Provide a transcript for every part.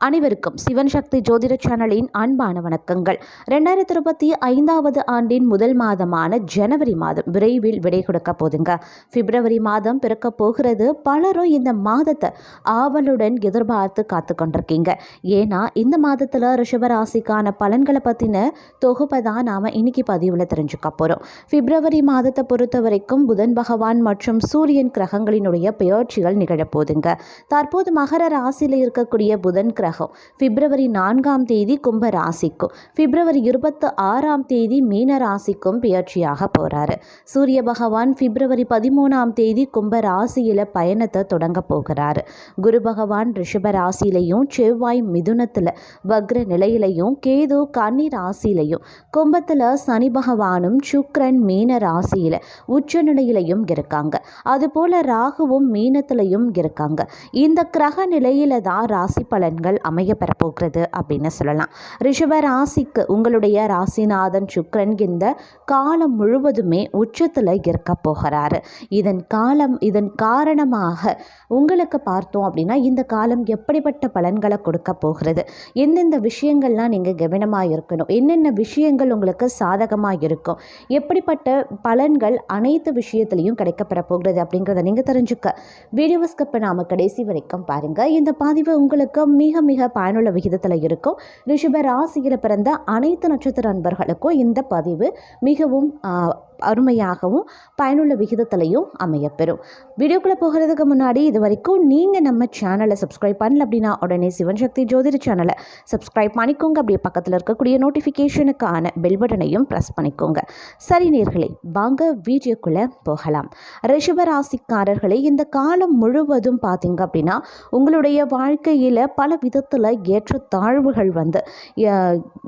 அனைவருக்கும் சிவன் சக்தி ஜோதிட சேனலின் அன்பான வணக்கங்கள். 2025 ஆண்டின் முதல் மாதமான ஜனவரி மாதம் விரைவில் விடை கொடுக்க போதுங்க. பிப்ரவரி மாதம் பிறக்க போகிறது. பலரும் இந்த மாதத்தை ஆவலுடன் எதிர்பார்த்து காத்து கொண்டிருக்கீங்க. ஏன்னா இந்த மாதத்தில் ரிஷபராசிக்கான பலன்களை பற்றின தொகுப்பை தான் நாம் இன்னைக்கு பதிவில் தெரிஞ்சுக்க போகிறோம். பிப்ரவரி மாதத்தை பொறுத்த வரைக்கும் புதன் பகவான் மற்றும் சூரியன் கிரகங்களினுடைய பெயர்ச்சிகள் நிகழப்போதுங்க. தற்போது மகர ராசியில் இருக்கக்கூடிய புதன் கிரகம் பிப்ரவரி 4ஆம் தேதி கும்ப ராசிக்கும் பிப்ரவரி 26ஆம் தேதி மீன ராசிக்கும் பெயர்ச்சியாக போறாரு. சூரிய பகவான் பிப்ரவரி 13ஆம் தேதி கும்ப ராசியில பயணத்தை தொடங்க போகிறாரு. குரு பகவான் ரிஷப ராசியிலையும் செவ்வாய் மிதுனத்துல வக்ர நிலையிலையும் கேது கன்னி ராசியிலையும் கும்பத்துல சனி பகவானும் சுக்கிரன் மீன ராசியில உச்ச நிலையிலையும் இருக்காங்க. அதுபோல ராகுவும் மீனத்திலையும் இருக்காங்க. இந்த கிரக நிலையில தான் ராசி பலன்கள் அமைய பெறப்போகிறது அப்படின்னு சொல்லலாம். ரிஷப ராசிக்கு உங்களுடைய ராசிநாதன் சுக்கிரன் இந்த காலம் முழுவதுமே உச்சத்தில் இருக்க போகிறாரு. இதன் காரணமாக உங்களுக்கு பார்த்தோம் அப்படின்னா இந்த காலம் எப்படிப்பட்ட பலன்களை கொடுக்க போகிறது, எந்தெந்த விஷயங்கள்லாம் நீங்கள் கவனமாக இருக்கணும், என்னென்ன விஷயங்கள் உங்களுக்கு சாதகமாக இருக்கும், எப்படிப்பட்ட பலன்கள் அனைத்து விஷயத்திலையும் கிடைக்கப்பெற போகிறது அப்படிங்கிறத நீங்கள் தெரிஞ்சுக்க வீடியோவை ஸ்கிப் பண்ணாமல் கடைசி வரைக்கும் பாருங்கள். இந்த பதிவு உங்களுக்கு மிக மிக பயனுள்ள விகிதத்தில் இருக்கும். ரிஷப ராசியில் பிறந்த அனைத்து நட்சத்திர நண்பர்களுக்கும் இந்த பதிவு மிகவும் அருமையாகவும் பயனுள்ள விகிதத்திலையும் அமையப்பெறும். வீடியோக்குள்ளே போகிறதுக்கு முன்னாடி இது வரைக்கும் நீங்கள் நம்ம சேனலை சப்ஸ்கிரைப் பண்ணல அப்படின்னா உடனே சிவன் சக்தி ஜோதிட சேனலை சப்ஸ்கிரைப் பண்ணிக்கோங்க. அப்படியே பக்கத்தில் இருக்கக்கூடிய நோட்டிஃபிகேஷனுக்கான பெல் பட்டனையும் ப்ரெஸ் பண்ணிக்கோங்க. சரி நேயர்களே, வாங்க வீடியோக்குள்ளே போகலாம். ரிஷப ராசிக்காரர்களே, இந்த காலம் முழுவதும் பார்த்தீங்க அப்படின்னா உங்களுடைய வாழ்க்கையில் பல விதத்தில் ஏற்ற தாழ்வுகள்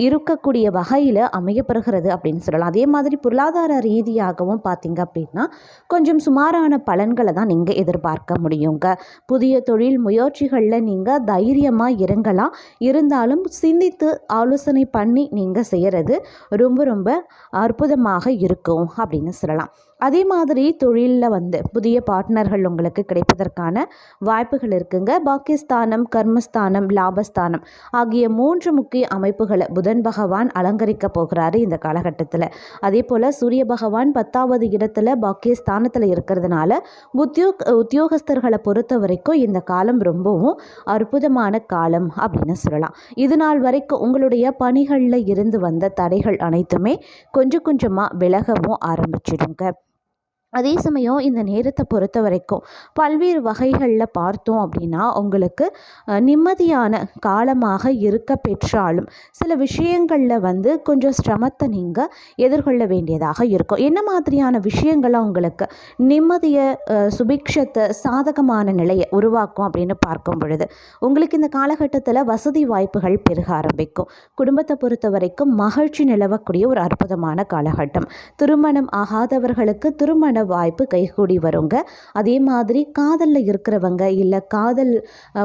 இருக்கக்கூடிய வகையில் அமையப்பெறுகிறது அப்படின்னு சொல்லலாம். அதே மாதிரி பொருளாதார ரீதியாகவும் பார்த்தீங்க அப்படின்னா கொஞ்சம் சுமாரான பலன்களை தான் நீங்கள் எதிர்பார்க்க முடியுங்க. புதிய தொழில் முயற்சிகளில் நீங்கள் தைரியமாக இறங்கலாம். இருந்தாலும் சிந்தித்து ஆலோசனை பண்ணி நீங்கள் செய்கிறது ரொம்ப ரொம்ப அற்புதமாக இருக்கும் அப்படின்னு சொல்லலாம். அதே மாதிரி தொழிலில் புதிய பார்ட்னர்கள் உங்களுக்கு கிடைப்பதற்கான வாய்ப்புகள் இருக்குங்க. பாக்கியஸ்தானம், கர்மஸ்தானம், லாபஸ்தானம் ஆகிய 3 முக்கிய அமைப்புகளை புதன் பகவான் அலங்கரிக்க போகிறாரு இந்த காலகட்டத்தில். அதே போல் சூரிய பகவான் 10வது இடத்துல பாக்கியஸ்தானத்தில் இருக்கிறதுனால உத்தியோகஸ்தர்களை பொறுத்த வரைக்கும் இந்த காலம் ரொம்பவும் அற்புதமான காலம் அப்படின்னு சொல்லலாம். இது நாள் வரைக்கும் உங்களுடைய பணிகளில் இருந்து வந்த தடைகள் அனைத்துமே கொஞ்சம் கொஞ்சமாக விலகவும் ஆரம்பிச்சிடுங்க. அதே சமயம் இந்த நேரத்தை பொறுத்த வரைக்கும் பல்வேறு வகைகளில் பார்த்தோம் அப்படின்னா உங்களுக்கு நிம்மதியான காலமாக இருக்க பெற்றாலும் சில விஷயங்களில் கொஞ்சம் சிரமத்தை நீங்கள் எதிர்கொள்ள வேண்டியதாக இருக்கும். என்ன மாதிரியான விஷயங்களை உங்களுக்கு நிம்மதியை, சுபிக்ஷத்தை, சாதகமான நிலையை உருவாக்கும் அப்படின்னு பார்க்கும் பொழுது உங்களுக்கு இந்த காலகட்டத்தில் வசதி வாய்ப்புகள் பெருக ஆரம்பிக்கும். குடும்பத்தை பொறுத்த வரைக்கும் மகிழ்ச்சி நிலவக்கூடிய ஒரு அற்புதமான காலகட்டம். திருமணம் ஆகாதவர்களுக்கு திருமண வாய்ப்பு கைகூடி வருங்க. அதே மாதிரி காதலில் இருக்கிறவங்க, இல்லை காதல்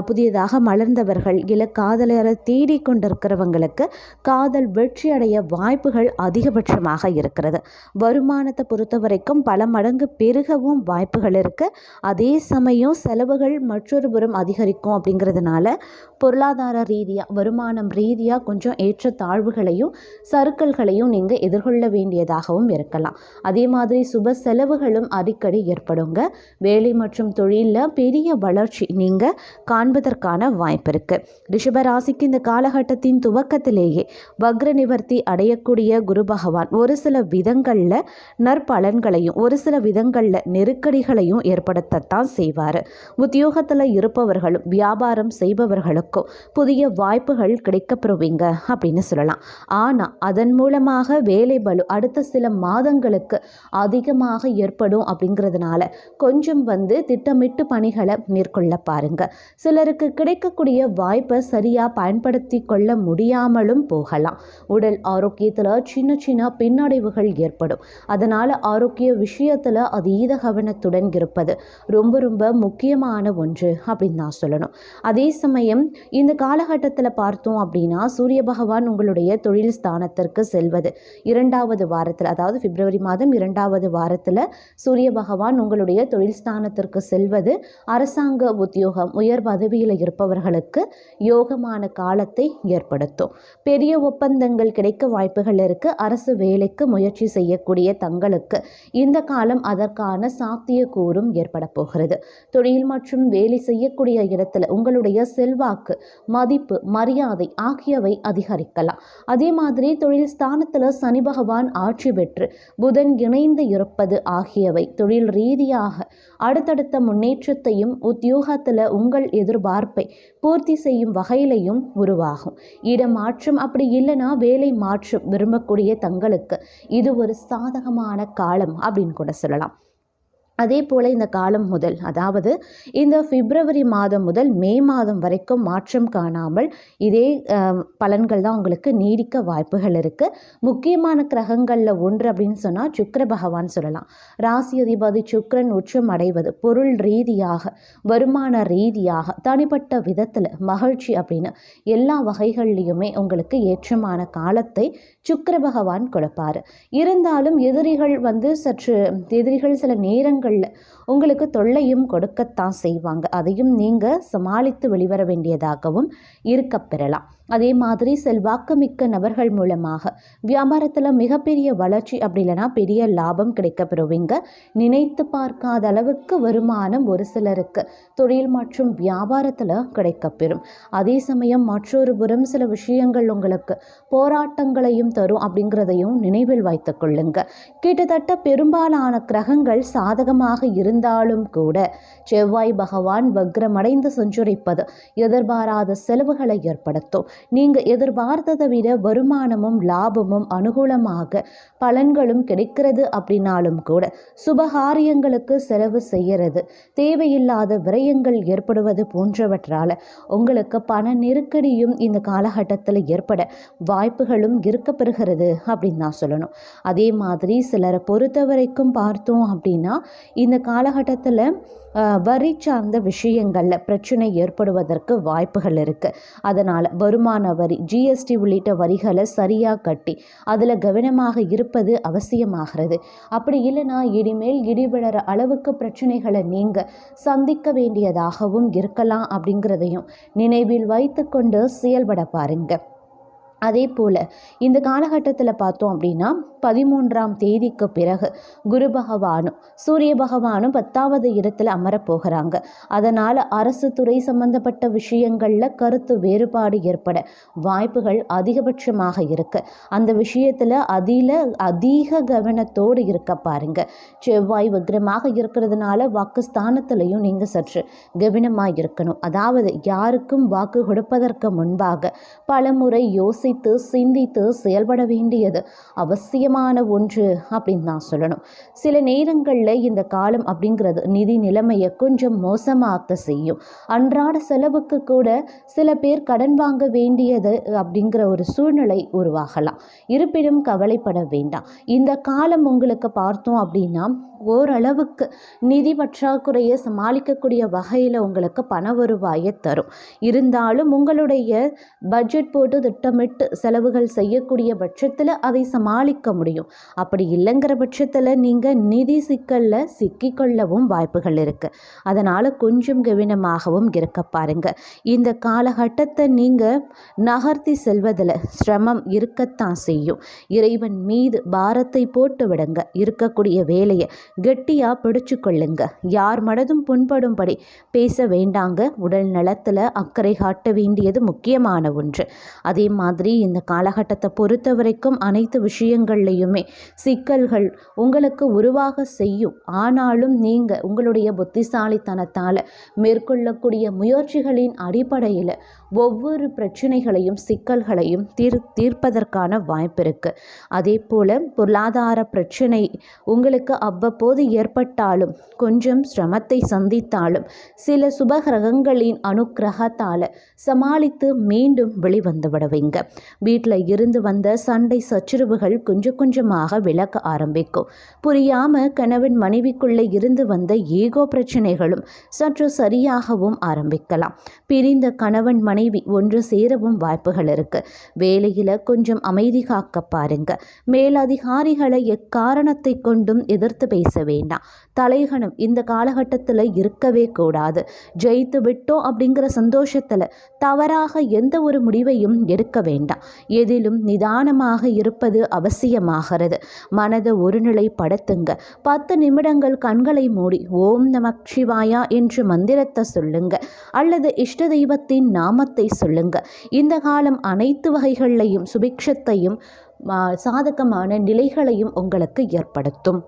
புதியதாக மலர்ந்தவர்கள், இல்லை காதலரை தேடிக்கொண்டிருக்கிறவங்களுக்கு காதல் வெற்றி அடைய வாய்ப்புகள் அதிகபட்சமாக இருக்கிறது. வருமானத்தை பொறுத்த வரைக்கும் பல மடங்கு பெருகவும் வாய்ப்புகள் இருக்குது. அதே சமயம் செலவுகள் மற்றொரு புறம் அதிகரிக்கும். அப்படிங்கிறதுனால பொருளாதார ரீதியாக, வருமானம் ரீதியாக கொஞ்சம் ஏற்ற தாழ்வுகளையும் சறுக்கல்களையும் நீங்கள் எதிர்கொள்ள வேண்டியதாகவும் இருக்கலாம். அதே மாதிரி சுப செலவுகளும் அடிக்கடி ஏற்படுங்க. வேலை மற்றும் தொழிலில் பெரிய வளர்ச்சி நீங்கள் காண்பதற்கான வாய்ப்பு இருக்குது. ரிஷபராசிக்கு இந்த காலகட்டத்தின் துவக்கத்திலேயே வக்ர நிவர்த்தி அடையக்கூடிய குரு பகவான் ஒரு சில விதங்களில் நற்பலன்களையும் ஒரு சில விதங்களில் நெருக்கடிகளையும் ஏற்படுத்தத்தான் செய்வார். உத்தியோகத்தில் இருப்பவர்களும் வியாபாரம் செய்பவர்களுக்கும் புதிய வாய்ப்புகள் கிடைக்கப்பெறுவீங்க அப்படின்னு சொல்லலாம். ஆனால் அதன் மூலமாக வேலை பளு அடுத்த சில மாதங்களுக்கு அதிகமாக ஏற்படும். அப்படிங்கிறதுனால கொஞ்சம் திட்டமிட்டு பணிகளை மேற்கொள்ள பாருங்க. சிலருக்கு கிடைக்கக்கூடிய வாய்ப்பை சரியாக பயன்படுத்தி கொள்ள முடியாமலும் போகலாம். உடல் ஆரோக்கியத்தில் சின்ன சின்ன பின்னடைவுகள் ஏற்படும். அதனால் ஆரோக்கிய விஷயத்தில் அதீத கவனத்துடன் இருப்பது ரொம்ப ரொம்ப முக்கியமான ஒன்று அப்படின்னு நான் சொல்லணும். அதே சமயம் இந்த காலகட்டத்தில் பார்த்தோம் அப்படின்னா சூரிய பகவான் உங்களுடைய தொழில் ஸ்தானத்திற்கு செல்வது 2வது வாரத்தில், அதாவது பிப்ரவரி மாதம் 2வது வாரத்தில் சூரிய பகவான் உங்களுடைய தொழில் ஸ்தானத்திற்கு செல்வது அரசாங்க உத்தியோகம் உயர் பதவியில் இருப்பவர்களுக்கு யோகமான காலத்தை ஏற்படுத்தும். பெரிய ஒப்பந்தங்கள் கிடைக்க வாய்ப்புகள் இருக்கு. அரசு வேலைக்கு முயற்சி செய்யக்கூடிய தங்களுக்கு இந்த காலம் அதற்கான சாத்தியக்கூறும் ஏற்பட போகிறது. தொழில் மற்றும் வேலை செய்யக்கூடிய இடத்துல உங்களுடைய செல்வாக்கு, மதிப்பு, மரியாதை ஆகியவை அதிகரிக்கலாம். அதே மாதிரி தொழில் ஸ்தானத்தில் சனி பகவான் ஆட்சி பெற்று புதன் இணைந்து இருப்பது ஆகியவை தொழில் ரீதியாக அடுத்தடுத்த முன்னேற்றத்தையும் உத்தியோகத்தில் உங்கள் எதிர்பார்ப்பை பூர்த்தி செய்யும் வகையிலையும் உருவாகும். இடமாற்றம் அப்படி இல்லைன்னா வேலை மாற்றம் விரும்பக்கூடிய தங்களுக்கு இது ஒரு சாதகமான காலம் அப்படின்னு கூட சொல்லலாம். அதே போல் இந்த காலம் முதல், அதாவது இந்த பிப்ரவரி மாதம் முதல் மே மாதம் வரைக்கும் மாற்றம் காணாமல் இதே பலன்கள் தான் உங்களுக்கு நீடிக்க வாய்ப்புகள் இருக்குது. முக்கியமான கிரகங்களில் ஒன்று அப்படின்னு சொன்னால் சுக்கிர பகவான் சொல்லலாம். ராசி அதிபதி சுக்கிரன் உச்சம் அடைவது பொருள் ரீதியாக, வருமான ரீதியாக, தனிப்பட்ட விதத்தில் மகிழ்ச்சி அப்படின்னு எல்லா வகைகள்லையுமே உங்களுக்கு ஏற்றமான காலத்தை சுக்கிர பகவான் கொடுப்பார். இருந்தாலும் எதிரிகள் சில நேரங்கள் உங்களுக்கு தொல்லையும் கொடுக்கத்தான் செய்வாங்க. அதையும் நீங்கள் சமாளித்து வெளிவர வேண்டியதாகவும் இருக்க பெறலாம். அதே மாதிரி செல்வாக்கு மிக்க நபர்கள் மூலமாக வியாபாரத்தில் மிகப்பெரிய வளர்ச்சி அப்படி இல்லைனா பெரிய லாபம் கிடைக்க பெறுவீங்க. நினைத்து பார்க்காத அளவுக்கு வருமானம் ஒரு சிலருக்கு தொழில் மற்றும் வியாபாரத்தில் கிடைக்கப்பெறும். அதே சமயம் மற்றொரு புறம் சில விஷயங்கள் உங்களுக்கு போராட்டங்களையும் தரும் அப்படிங்கிறதையும் நினைவில் வைத்து கொள்ளுங்க. கிட்டத்தட்ட பெரும்பாலான கிரகங்கள் சாதகமாக இருந்தாலும் கூட செவ்வாய் பகவான் வக்ரமடைந்து சஞ்சரிப்பது எதிர்பாராத செலவுகளை ஏற்படுத்தும். நீங்கள் எதிர்பார்த்ததை விட வருமானமும் லாபமும் அனுகூலமாக பலன்களும் கிடைக்கிறது அப்படின்னாலும் கூட சுபகாரியங்களுக்கு செலவு செய்கிறது, தேவையில்லாத விரயங்கள் ஏற்படுவது போன்றவற்றால் உங்களுக்கு பண நெருக்கடியும் இந்த காலகட்டத்தில் ஏற்பட வாய்ப்புகளும் இருக்க பெறுகிறது அப்படின்னு தான் சொல்லணும். அதே மாதிரி சிலரை பொறுத்த வரைக்கும் பார்த்தோம் அப்படின்னா இந்த காலகட்டத்தில் வரி சார்ந்த விஷயங்களில் பிரச்சனை ஏற்படுவதற்கு வாய்ப்புகள் இருக்குது. அதனால் வருமான வரி, ஜிஎஸ்டி உள்ளிட்ட வரிகளை சரியாக கட்டி அதில் கவனமாக இருப்பது அவசியமாகிறது. அப்படி இல்லைனா இனிமேல் இடிவிழற அளவுக்கு பிரச்சனைகளை நீங்கள் சந்திக்க வேண்டியதாகவும் இருக்கலாம் அப்படிங்கிறதையும் நினைவில் வைத்து கொண்டு செயல்பட பாருங்க. அதே போல் இந்த காலகட்டத்தில் பார்த்தோம் அப்படின்னா 13ஆம் தேதிக்கு பிறகு குரு பகவானும் சூரிய பகவானும் 10வது இடத்துல அமரப்போகிறாங்க. அதனால் அரசு துறை சம்பந்தப்பட்ட விஷயங்களில் கருத்து வேறுபாடு ஏற்பட வாய்ப்புகள் அதிகபட்சமாக இருக்குது. அந்த விஷயத்தில் அதிக கவனத்தோடு இருக்க பாருங்க. செவ்வாய் வக்ரமாக இருக்கிறதுனால வாக்குஸ்தானத்திலையும் நீங்கள் சற்று கவனமாக இருக்கணும். அதாவது யாருக்கும் வாக்கு கொடுப்பதற்கு முன்பாக பலமுறை சிந்தித்து செயல்பட வேண்டியது அவசியமான ஒன்று அப்படின்னு தான் சொல்லணும். சில நேரங்களில் இந்த காலம் அப்படிங்கிறது நிதி நிலைமையை கொஞ்சம் மோசமாக்க செய்யும். அன்றாட செலவுக்கு கூட சில பேர் கடன் வாங்க வேண்டியது அப்படிங்கிற ஒரு சூழ்நிலை உருவாகலாம். இருப்பினும் கவலைப்பட வேண்டாம். இந்த காலம் உங்களுக்கு பார்த்தோம் அப்படின்னா ஓரளவுக்கு நிதி பற்றாக்குறையை சமாளிக்கக்கூடிய வகையில் உங்களுக்கு பண வருவாயை தரும். இருந்தாலும் உங்களுடைய பட்ஜெட் போட்டு திட்டமிட்டு செலவுகள் செய்யக்கூடிய பட்சத்தில் அதை சமாளிக்க முடியும். அப்படி இல்லைங்கிற பட்சத்தில் நீங்கள் நிதி சிக்கலில் சிக்கிக்கொள்ளவும் வாய்ப்புகள் இருக்குது. அதனால் கொஞ்சம் கவனமாகவும் இருக்க பாருங்கள். இந்த காலகட்டத்தை நீங்கள் நகர்த்தி செல்வதில் சிரமம் இருக்கத்தான் செய்யும். இறைவன் மீது பாரத்தை போட்டு விடுங்க. இருக்கக்கூடிய வேலையை கெட்டியாக பிடிச்சு கொள்ளுங்க. யார் மனதும் புண்படும்படி பேச வேண்டாங்க. உடல் நலத்தில் அக்கறை காட்ட வேண்டியது முக்கியமான ஒன்று. அதே மாதிரி இந்த காலகட்டத்தை பொறுத்த வரைக்கும் அனைத்து விஷயங்கள்லையுமே சிக்கல்கள் உங்களுக்கு உருவாக செய்யும். ஆனாலும் நீங்கள் உங்களுடைய புத்திசாலித்தனத்தால் மேற்கொள்ளக்கூடிய முயற்சிகளின் அடிப்படையில் ஒவ்வொரு பிரச்சனைகளையும் சிக்கல்களையும் தீர்ப்பதற்கான வாய்ப்பு இருக்குது. அதே போல் பொருளாதார பிரச்சனை உங்களுக்கு அவ்வப்போது ஏற்பட்டாலும் கொஞ்சம் சிரமத்தை சந்தித்தாலும் சில சுபகிரகங்களின் அனுக்கிரகத்தால் சமாளித்து மீண்டும் வெளிவந்து விடுவீங்க. வீட்டில் இருந்து வந்த சண்டை சச்சரவுகள் கொஞ்சம் கொஞ்சமாக விலக ஆரம்பிக்கும். புரியாமல் கணவன் மனைவிக்குள்ளே இருந்து வந்த ஈகோ பிரச்சனைகளும் சற்று சரியாகவும் ஆரம்பிக்கலாம். பிரிந்த கணவன் மனைவி ஒன்று சேரவும் வாய்ப்புகள் இருக்கு. வேலையில் கொஞ்சம் அமைதி காக்க பாருங்க. மேலதிகாரிகளை எக்காரணத்தை கொண்டும் எதிர்த்து பேச வேண்டாம். தலைகணம் இந்த காலகட்டத்தில் இருக்கவே கூடாது. ஜெயித்து விட்டோம் அப்படிங்கிற சந்தோஷத்தில் தவறாக எந்த ஒரு முடிவையும் எடுக்க வேண்டாம். எதிலும் நிதானமாக இருப்பது அவசியமாகிறது. மனதை ஒருநிலைப்படுத்துங்க. 10 நிமிடங்கள் கண்களை மூடி ஓம் நமக் சிவாயா என்று மந்திரத்தை சொல்லுங்க அல்லது இஷ்ட தெய்வத்தின் நாமத்தை சொல்லுங்க. இந்த காலம் அனைத்து வகைகளிலையும் சுபிக்ஷத்தையும் சாதகமான நிலைகளையும் உங்களுக்கு ஏற்படுத்தும்.